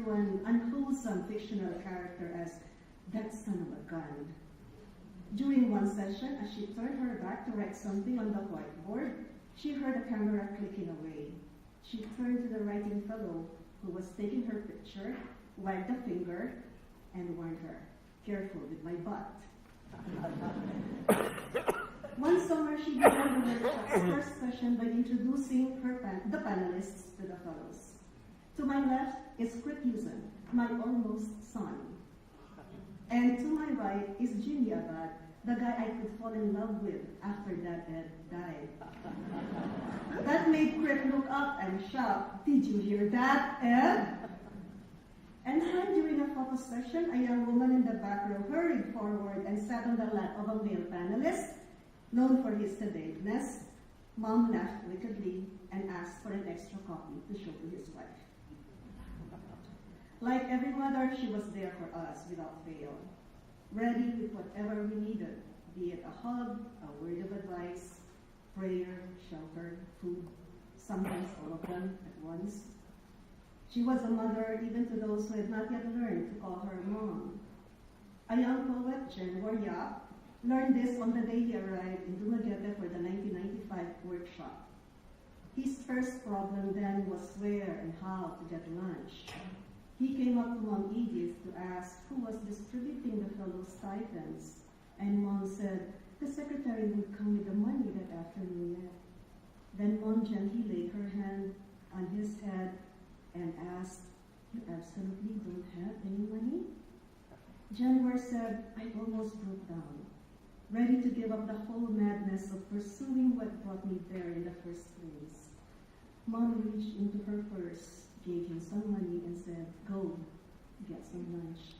to an unwholesome fictional character as that son of a gun. During one session, as she turned her back to write something on the whiteboard, she heard a camera clicking away. She turned to the writing fellow who was taking her picture, wagged a finger, and warned her, "Careful with my butt." One summer, she began the workshop's first session by introducing the panelists to the fellows. To my left is Krit Hewson, my almost son. And to my right is Jimmy Abad, the guy I could fall in love with after Dad Ed died. That made Krit look up and shout, "Did you hear that, Ed?" And then during a photo session, a young woman in the back row hurried forward and sat on the lap of a male panelist, known for his sedateness. Mom laughed wickedly and asked for an extra copy to show to his wife. Like every mother, she was there for us without fail, ready with whatever we needed, be it a hug, a word of advice, prayer, shelter, food, sometimes all of them at once. She was a mother even to those who had not yet learned to call her mom. A young poet, Jenwar Yap, learned this on the day he arrived in Dumaguete for the 1995 workshop. His first problem then was where and how to get lunch. He came up to Mom Edith to ask who was distributing the fellows' stipends, and Mom said the secretary would come with the money that afternoon yet. Then Mom gently laid her hand on his head and asked, "You absolutely don't have any money?" Janwar said, "I almost broke down, ready to give up the whole madness of pursuing what brought me there in the first place." Mom reached into her purse, gave him some money, and said, "Go, get some lunch."